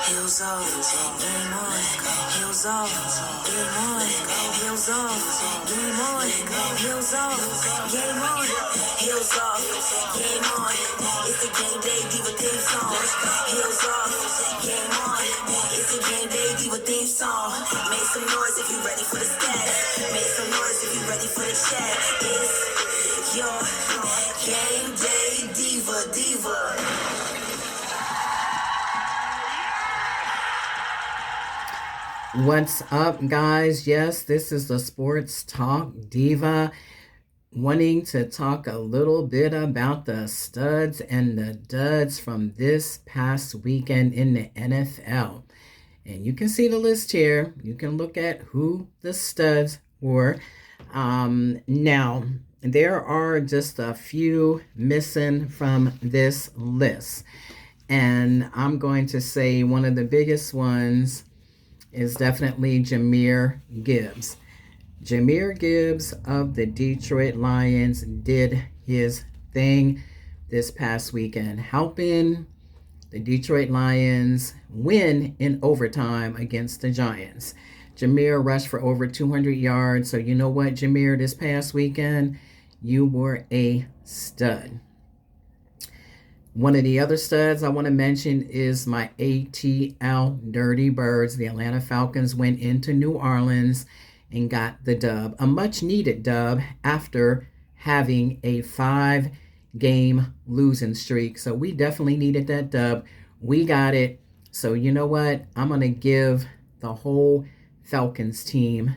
Heels off, game on. Heels off, game on. Heels off, game on. Heels off, game on. Heels off, game on. It's the game day diva theme song. Heels off, game on. It's the game day diva theme song. Make some noise if you ready for the stats. Make some noise if you ready for the chat. It's your game day diva. What's up, guys? Yes, this is the Sports Talk Diva, wanting to talk a little bit about the studs and the duds from this past weekend in the NFL. And you can see the list here. You can look at who the studs were. Now, there are just a few missing from this list. And I'm going to say one of the biggest ones is definitely Jahmyr Gibbs. Jahmyr Gibbs of the Detroit Lions did his thing this past weekend, helping the Detroit Lions win in overtime against the Giants. Jahmyr rushed for over 200 yards. So you know what, Jahmyr, this past weekend, you were a stud. One of the other studs I want to mention is my ATL Dirty Birds. The Atlanta Falcons went into New Orleans and got the dub, a much needed dub after having a 5-game losing streak. So we definitely needed that dub. We got it. So you know what? I'm going to give the whole Falcons team,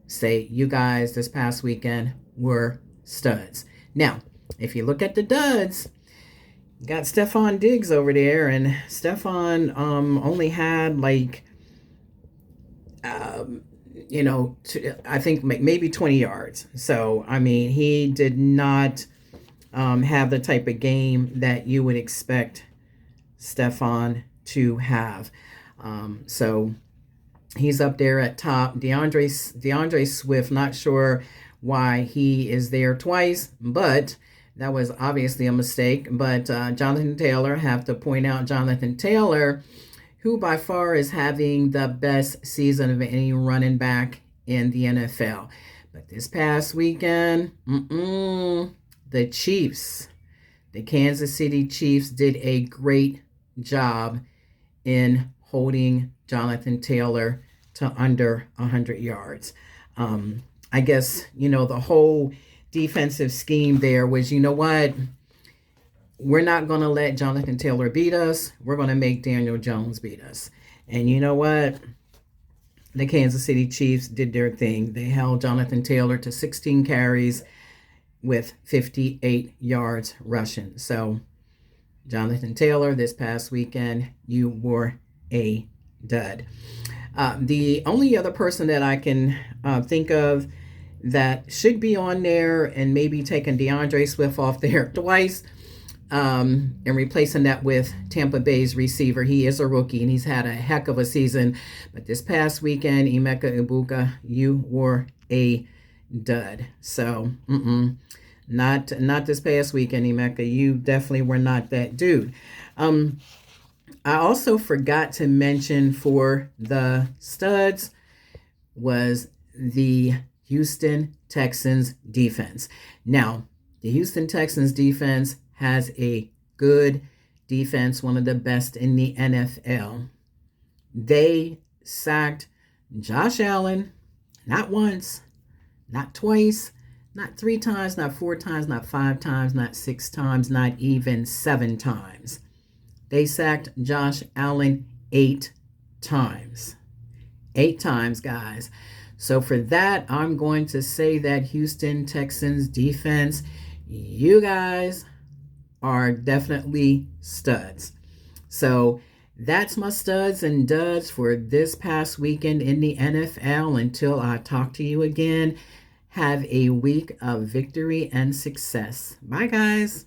say you guys this past weekend were studs. Now, if you look at the duds, got Stefon Diggs over there, and Stefon only had I think maybe 20 yards. So, I mean, he did not have the type of game that you would expect Stefon to have. So he's up there at top. DeAndre Swift, not sure why he is there twice, but that was obviously a mistake. But Jonathan Taylor, have to point out Jonathan Taylor, who by far is having the best season of any running back in the NFL. But this past weekend, the Chiefs, the Kansas City Chiefs, did a great job in holding Jonathan Taylor to under 100 yards. I guess, the whole defensive scheme there was, you know what? We're not going to let Jonathan Taylor beat us. We're going to make Daniel Jones beat us. And you know what? The Kansas City Chiefs did their thing. They held Jonathan Taylor to 16 carries with 58 yards rushing. So, Jonathan Taylor, this past weekend, you were a dud. The only other person that I can think of that should be on there and maybe taking DeAndre Swift off there twice and replacing that with Tampa Bay's receiver. He is a rookie and he's had a heck of a season. But this past weekend, Emeka Egbuka, you were a dud. So, not this past weekend, Emeka. You definitely were not that dude. I also forgot to mention for the studs was the Houston Texans defense. Now, the Houston Texans defense has a good defense, one of the best in the NFL. They sacked Josh Allen not once, not twice, not 3 times, not 4 times, not 5 times, not 6 times, not even 7 times. They sacked Josh Allen 8 times. 8 times, guys. So for that, I'm going to say that Houston Texans defense, you guys are definitely studs. So that's my studs and duds for this past weekend in the NFL. Until I talk to you again, have a week of victory and success. Bye, guys.